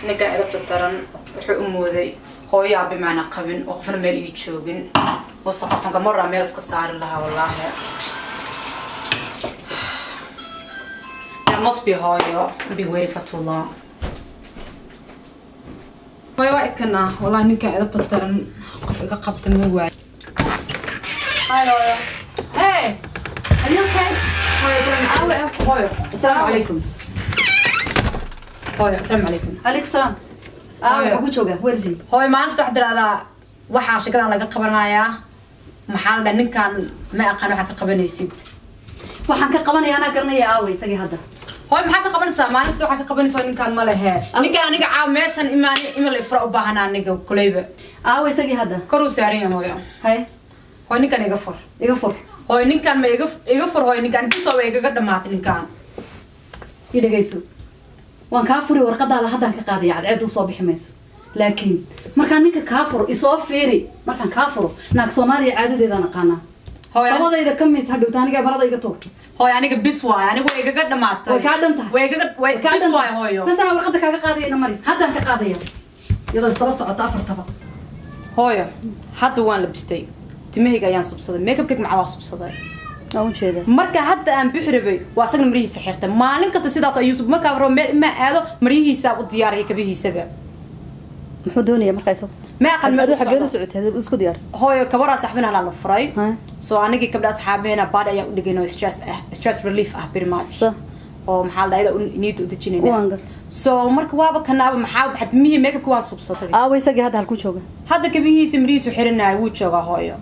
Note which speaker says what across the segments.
Speaker 1: ninka edabta daran wuxuu u mooday hooyo aabe macna qabin oo qofna meel ii joogin wasaqo xanka marra meel iska saari lahaa wallaahi I must be hooyo I've been waiting for too long hooyo waa ikana wallaahi ninka edabta daran qof iga qabta ma waay Hi hooyo Hey are you okay hooyo assalaamu calaykum hooyo assalaamu calaykum
Speaker 2: عليكم السلام waxaa ku jooga weersi
Speaker 1: hooyo maanta wax diraada waxa shaqada laga qabanayaa maxaa la ninkan ma aqaan waxa ka qabanaysid
Speaker 2: waxaan ka qabanayaa ana garanaya aaway isagii hadda
Speaker 1: hooyo maxaa ka qabanaysaa maalinta waxa ka qabanaysaa ninkan ma lehe ninkan aniga meeshan imaal ifra u baahan aniga kuleyba
Speaker 2: aaway isagii hadda
Speaker 1: koru saaran hooyo
Speaker 2: hay
Speaker 1: hooyo ninkan iga fur hooyo ninkan ma iga fur hooyo ninkan bisoo way iga dhamaatay ninkan
Speaker 2: idagayso waan ka furi warqadaada hadda ka qaadaya cadceed u soo bixi mayso laakiin markaan ninka ka furo isoo fiiri markaan ka furo naag Soomaaliya caadadeeda naqaana hooyo labadayda kamis hadhowta aniga barada iga toog
Speaker 1: hooyo aniga bis waay aniga way iga dhamaatay
Speaker 2: way ka dhantahay
Speaker 1: way bis waay hooyo
Speaker 2: bas ana warqada kaaga qaadayna mari hadda ka qaadaya iyadoo isla socota afartaba
Speaker 1: hooyo hadda waan labistay timahayga ayaan subsaday makeup-kayga macaa waa subsaday marka hadda aan bixirabay waa asagna marihiisa xirta maalin kasta sidaas ayuu sub marka roo meel ma aado marihiisa u diyaariyay kabihiisaba
Speaker 2: muxuu doonaya markaas
Speaker 1: ma aqal ma
Speaker 2: xageedu socotay isku diyaar
Speaker 1: hooyo kabara saxbina la furay soo anigi kabda asxaabeena baad ayaa u dhigayno stress relief ah pretty much oo maxaa la yiraahdaa need u dejinayna soo marka waaba kanaaba maxaa xadmihi makeup-ka waan subsaday
Speaker 2: isagii hadda halku jooga
Speaker 1: hadda kabihiisa marihiisu xiranay wuu jooga hooyo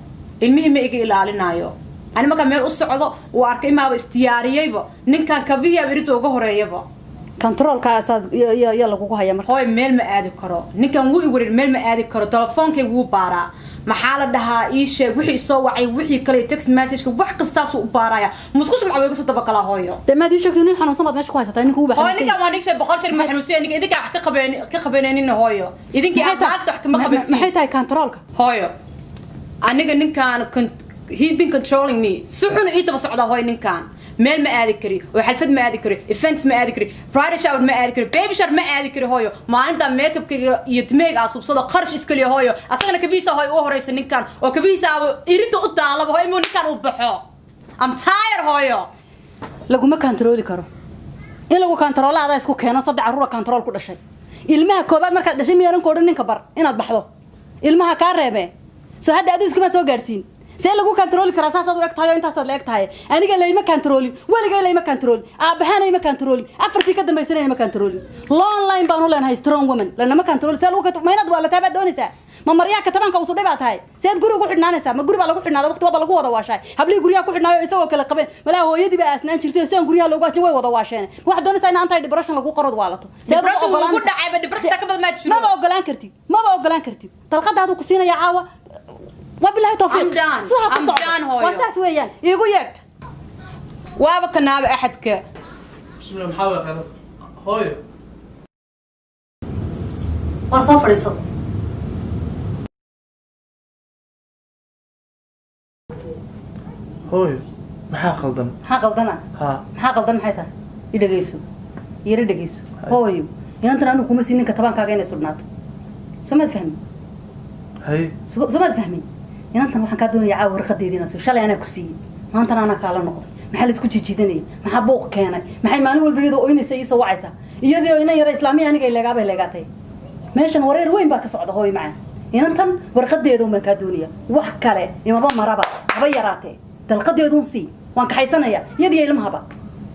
Speaker 1: ilmihii ma iga ilaalinayo أنا ما كان ميل أصعده وأركي ما باستيارية نين كان كبيه بريتو جهره يبا
Speaker 2: كنترول كاسد يلا كوكو هيا
Speaker 1: هاي ميل ما أدي كرا نين كان وقول يقول ميل ما أدي كرا تلفون كي وبارا محل ده إيش وحي صوّعي وحي كلي تكست مسج وح قصص وبارايا مسكوش معه يقصد تبقى لا هاي ده
Speaker 2: ما دي شكل نين حنا صمد ماشي كويسة تاني كوبا
Speaker 1: هاي نين كمان نكسب بقول شيء محنوسية نك إذا كقبين إنه هاي إذا كي أبغاك تحكي ما قبل
Speaker 2: ما حيتها كنترول
Speaker 1: هاي أنا نين كنت he'd been controlling me سحن إيه تبص على هاي نكان ميل ما أذكري وحلفت ما أذكري events ما أذكري pride shower ما أذكري baby shower ما أذكري هايو ما عندها ميك اب كي يتميج عصب صدا قرش إسكلي هايو أصلا كبيسة هاي أوه رئيس نكان وكبيسة يريد أطالب هاي مو نكان وبحو I'm tired هايو
Speaker 2: لقوا ما كنترولي كرو إيه لقوا كنترول هذا يسكو كأنه صدق عروة كنترول كل شيء المها كوبا مركز دشين ميرن كورن نكبر إنها بحضه المها كاربة سو هذا أدوس كمان سو جالسين سألقوا كنترول كراسات وقت هاي أنت صار لقت هاي أنا قال لي ما كنترولي ولا قال لي ما كنترولي أبهنا ما كنترولي أفرتي كده ما يصير ما كنترولي لون لاين بانو لأن هاي سترونج وومن لأن ما كنترول سألقوا ما ينادوا ولا تابع دوني سا ما مريا كتبان كوصل دبعت هاي سيد جورو كوحد نانسا ما جورو على كوحد نادا وقت وبلا قوة واشاي هبلي جوريا كوحد نادا يسوي كلا قبل ولا هو يدي بقى أسنان شرتين سين جوريا لو قاش نوي وضا واشين واحد دوني ساين أنت دبرشن لقوا قرض والته
Speaker 1: دبرشن وقول دعابة دبرشن تكبر ما تشوف
Speaker 2: ما بقول قلان كرتي ما بقول قلان كرتي تلقى هذا كوسينا يا عاوة وبالله توفيق
Speaker 1: I'm done هوي
Speaker 2: واساس ويان يقول يرد
Speaker 1: وابك الناب أحدك
Speaker 3: بسم الله محاول خير هوي
Speaker 2: وصفر يصب
Speaker 3: هوي maxaa qaldan
Speaker 2: maxaa qaldan hayta idageyso yiri dhageyso hooyo inta aanu kuma siinin ka tabankaaga inay sugnaato samad fahmi
Speaker 3: hay
Speaker 2: samad fahmi inta waxaan ka doonayaa warqadeedina soo shalay ana ku siiyay maanta ana kala noqday maxaa la isku jijidanay maxaa booq keenay maxay maalin walba iyadoo oynaysa isoo wacaysa iyadoo inay yara islaamiya aniga ilagaabay leegatay meeshan wareer weyn baa ka socda hooyo macaan inantan warqadeedu ma ka doonaya wax kale imaba maraba haba yaraatee dalqadeedun si waan ka xaysanaya yadii ilmahaba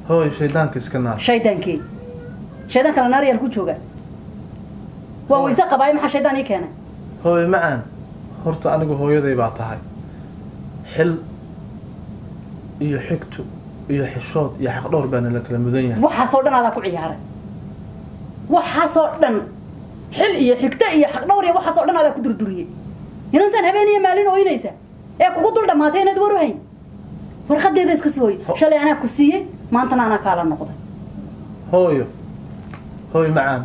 Speaker 3: hooy shaydaanka iska naar
Speaker 2: shaydaanka la naariyal ku jooga waa waysa qabaay maxaa shaydaan ii keenay
Speaker 3: hooy macaan horta anigu hooyaday baa tahay xil iyo xigtu iyo xishood iyo xaq dhowr baan la kala mudan yahay
Speaker 2: waxa soo dhan aad ku ciyaaray waxa soo dhan xil iyo xigta iyo xaq dhowr iyo waxa soo dhan aad ku durduriyay inantan habeeniyo maalin oo inaysa ee kugu dul dhamaatay inaad waruhayn warqadeeda iska soo hoy shalay ana ku siiyay maanta ana kala noqday
Speaker 3: hooyo macaan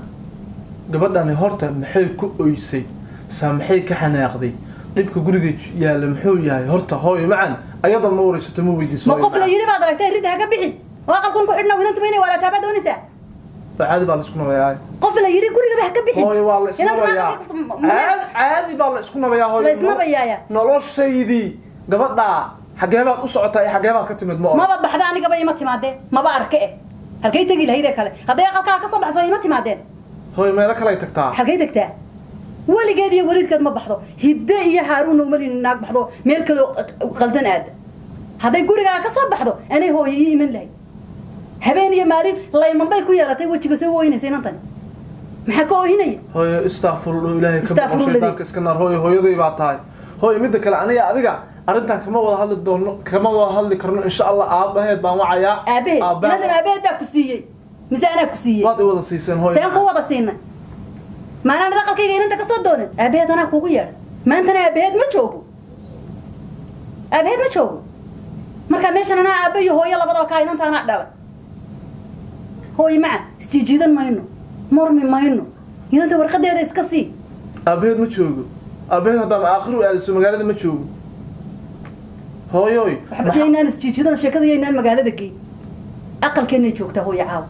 Speaker 3: gabadhani horta maxay ku oysay saamaxay ka xanaaqday dhibka guriga yaala muxuu yahay horta hooyo macaan ayada ma waraysato ma weydiiso
Speaker 2: ma qof la yiri baad aragtay ridaha ka bixin waa qalkan ku xidhna inantu inay wala taabad doonaysa
Speaker 3: عادي بالاسكو نبيا
Speaker 2: qof la yiri guriga ba ka bixin
Speaker 3: هوي والله اسمه نبيا عادي بالاسكو نبيا هوي
Speaker 2: la isma bayaaya
Speaker 3: noloshaydii gabadha xagee baad u socotay xagee baad ka timid ma
Speaker 2: ma baxda aniga ba ima timaadeen ma ba arke halkay tagi lahayd kale haday aqalka ka soo baxso ima timaadeen
Speaker 3: هوي meelo kale tagtaa
Speaker 2: halkay tagtaa waligeed iyo waliidkeed ma baxdo hidde iyo haaruun oo malin naag baxdo meel kale qaldan aad haday guriga ka soo baxdo anay hooyo ii iman lahayd habeen iyo maalin layman bay ku yeelatay wajiga soo weynaysay inantan maxaa ka oohinay
Speaker 3: hooyo astaghfirullah ilaahay ka baqo shaydaanka iska naar hooyaday baa tahay hooyo mid kale aniga adiga arintan kama wada hadli doono kama wada hadli karno insha Allah aabaheed baan wacayaa
Speaker 2: aabaheed baa ku siiyay misaana ku siiyay
Speaker 3: waad wada siisan hooyo
Speaker 2: saan ku wada siinay maana dhaqalkayga inanta ka soo doonan aabaheed ana kugu yeedhay maanta aabaheed ma joogo marka meeshan ana aaba iyo hooyo labadaba ka inanta ana dhalay hooyo ma isjiidan mayno mormi mayno inanta warqadeeda iska sii
Speaker 3: aabaheed ma joogo aabaheed hadaan aakhiru aadiso magaalada ma joogo hooyoy
Speaker 2: waxba inaan isjiidan sheekada inaan magaalada geey aqalkeena joogta hooyo caaw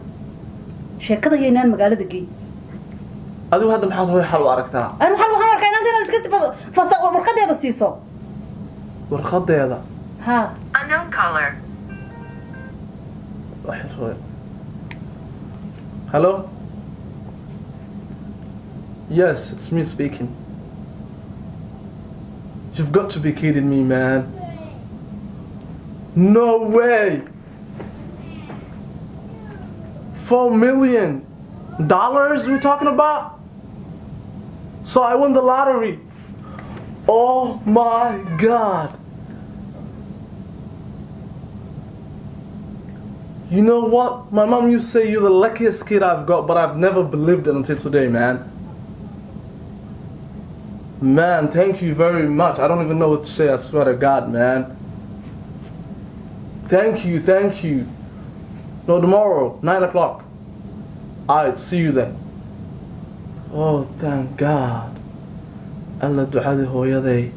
Speaker 2: sheekada inaan magaalada geey
Speaker 3: adigu hadda maxaad hooyo xal u aragtaa
Speaker 2: أنا حلو هنا كان عندنا نسكت فص ورقة هذا السيسو
Speaker 3: warqadeeda
Speaker 2: ها
Speaker 4: Unknown caller.
Speaker 3: waxay hooyo hello yes it's me speaking you've got to be kidding me man no way $4 million we're talking about so I won the lottery oh my god you know what my mom used to say you're the luckiest kid I've got but I've never believed it until today man thank you very much I don't even know what to say I swear to God man thank you no tomorrow 9 o'clock alright see you then oh thank God alla ducada hooyaday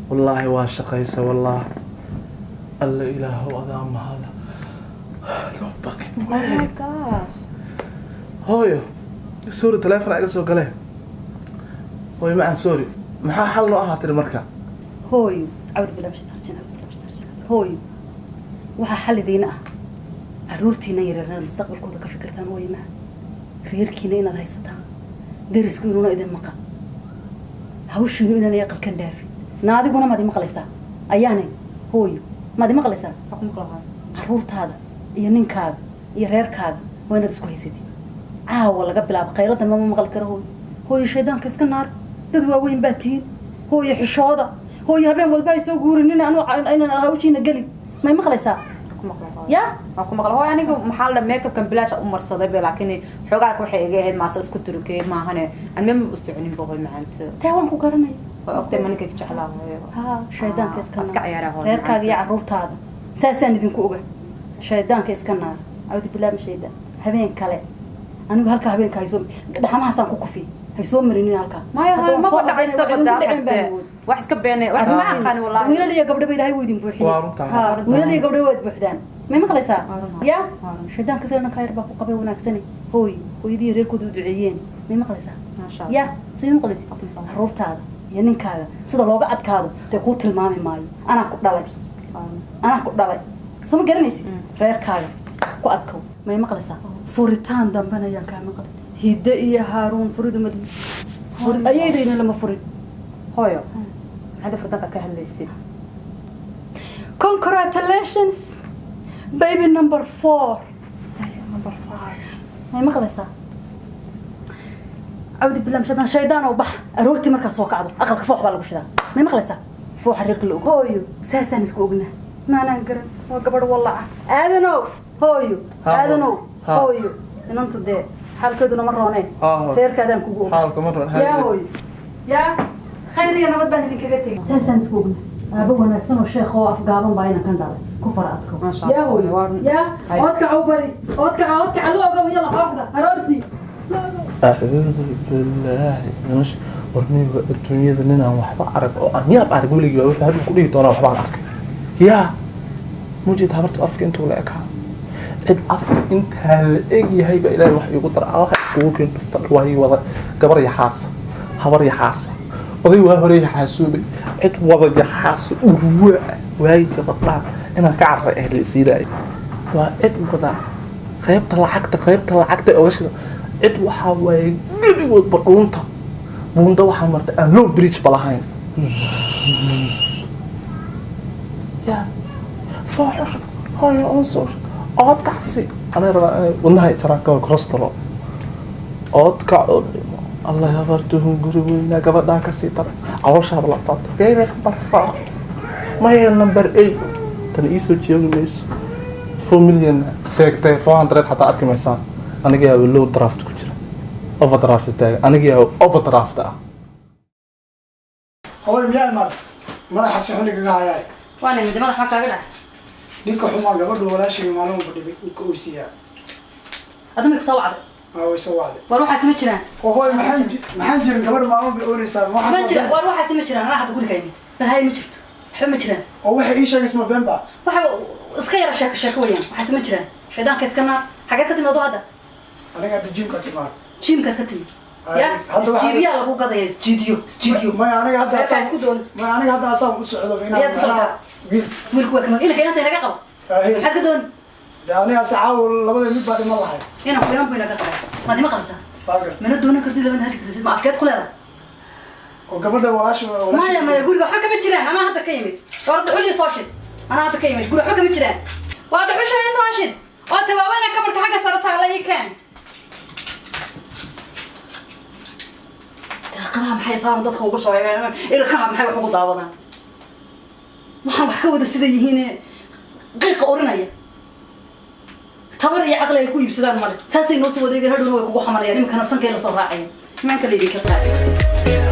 Speaker 3: wallahi waa shaqaysa wallahi alla ilaahu adaa mahada don't fucking
Speaker 1: Oh my gosh
Speaker 3: hooyo sorry telefoon iga soo galee hooyo macaan sorry maxaa xal noo ahaa tiri marka
Speaker 2: هوي عود بالله مش ترجع هوي waxa xalidiina ah aroortiina yareerna mustaqbalkooda ka fikirtaan way ma reerkiina inaad haysataan derisku inuu idin maqa hawshiinu inaan aqalkan dhaafin naadiguna ma maqlaysaa ayaanay hooyo ma maqlaysaa aroortaada iyo ninkaaga iyo reerkaaga waa inaad isku haysatid caawa laga bilaabo qaylada ma maqal karo hooyo shaydaanka iska naar dad waaweyn baa tiin hooyo xishooda hooyo habeen walba ay soo guurin inaan hawshiina galin ما مقلسا يا
Speaker 1: aku maqlo hooy aniga maxaa la makeup kan bilaash u marsaday laakiin xogaal waxay iga ahayd maasoo isku turkay ma ahane aan ma u soconin booqay maanta
Speaker 2: taawan ku garanay
Speaker 1: oo ogtay manka jeclaa hooyo
Speaker 2: ha shaydaanka
Speaker 1: iska ciyaara hooyo
Speaker 2: reerkaaga iyo caruurtaada saasaan idinku oga shaydaanka iska naar awdi bilaa ma shaydaan habeen kale anigu halka habeenka hayso dhaxamahaasaan ku kufi haysoo marinin halka
Speaker 1: ma dhacaysa badaas hadda wax iska beenay wax ma aqaan wallahi
Speaker 2: wiilal iyo gabdho bay ilaahay weydin buuxiyay ha wiilal iyo gabdho way buuxdaan ما مقلسا يا شدان كسر نكاير باكو قبي وناكسني هوي ويدي ريركو دودعيين ما مقلسا
Speaker 1: ما شاء الله
Speaker 2: يا سي مقلس حروفتاada iyo ninkaaga sida looga adkaado tay ku tilmaami maayo ana ku dhalay soo ma garanaysi reerkaaga ku adkow ma maqlaysa furitaan dambana ayaan ka maqlay hidda iyo haaruun furidu madin ayaydeena lama furin
Speaker 1: hooyo hada furdanka ka hadlaysid
Speaker 2: congratulations baby number 4 ما مقلسا عودي بالله مشدان شيطان وبح أروتي مركز سوق عضو أقل كفوح بالله وشدا ما مقلسا فوح الريق اللي هويو ساسا نسكوقنا ما نقدر وقبر والله آذنو هويو آذنو هويو إن أنتو ده حال كده مرة هنا خير كده نكوجو
Speaker 3: حالك مرة
Speaker 2: يا هويو يا خير يا نبض بندي كذا ساسا نسكوقنا أبوه نكسر الشيخ هو أفقابهم باينا كان دار كفراتكم
Speaker 1: ما شاء الله
Speaker 2: يا هويو يا أوتك عوبري أوتك علوقة يلا حافظة أروتي
Speaker 3: أعوذ بالله مش ورني الدنيا ذننا وحبا عرق أو أن ياب عرق ولي جوا وحبا كله يطلع وحبا عرق يا موجود هبرت أفك أنتوا لك cid afka intaa la egyahay baa ilaahay wax iigu dara wax iskugu keen dhufta waa wada gabar yaxaas habar yaxaas oday waa hore yaxaasuubay cid wada yaxaas urwa waay gabadha inaan ka carray ahli siiday waa cid wada qaybta lacagta oga shida cid waxa way gebigood badhuunta buunda waxa martay aan low bridge balahayn ya faaxush هاي عنصر عاد كعسي أنا والله ترى كرستلو عاد كعود الله يغفرتهم قريبنا قبل كسي ترى عوش هذا لطات جايب برفع ما هي النمبر 8 تنقيسو تجيب ليش 4 مليون سيكتة 400 حتى أركي ميسان أنا جاي لو درافت كتير أوفر درافت تاعي أنا جاي أوفر درافت
Speaker 4: هو مياه ما حسوني كجاي
Speaker 2: وانا من دماغ حكا كده
Speaker 4: ninka xumaa gabadhu walaashii maalin u dhibay ku oysiyaa
Speaker 2: adama ku soo wacday
Speaker 4: way soo wacday
Speaker 2: war waxa sima jiraan
Speaker 4: hooy maxaan jirin gabadhu maalin bay ooraysaa
Speaker 2: ma jiraan war waxa sima jiraan ana hadda guriga yimid bal hay ma jirto xuma ma jiraan
Speaker 4: oo waxa ii sheegay isma beenba
Speaker 2: waxa iska yara sheeko weeyaan waxa sima jiraan shaydaanka iska naar xagee ka timid hadda
Speaker 4: aniga hadda jimka timaad
Speaker 2: jimka ka timid ya jiidiya lagu gadaya jiidiyo
Speaker 4: ma aniga hadda
Speaker 2: isku doon
Speaker 4: ma aniga hadda asaan u socdo inaan
Speaker 2: wiilku waa kama inaka inanta inaga qabo maxaad ka doon
Speaker 4: aniga sacaaw labada mid baa dhiman lahayd
Speaker 2: inan bayna ka qabo maad ima qabsaa mana doonan kartid labada hari kartid ma afkeed ku leedahay
Speaker 4: oo gabadha walaashii
Speaker 2: maya guriga waxba kama jiraan anaa hadda ka yimid war dhuxul soo shid anaa hadda ka yimid guriga waxba kama jiraan waa dhuxusha soo shid oo tawaawayna kabarka xagga sare taala ii keen daaqadaha maxay saaran dadka ugu soo eegaan ilkaha maxay wax ugu daawadaan waxaan wax ka wada sida yihiin qiiqa orinaya tabar iyo caqli ay ku iibsadaan male saasay noo soo wadeegeen hadhowna way kugu xamarayaan iminkana sankay la soo raacayaan imaanka leedin ka qaadaya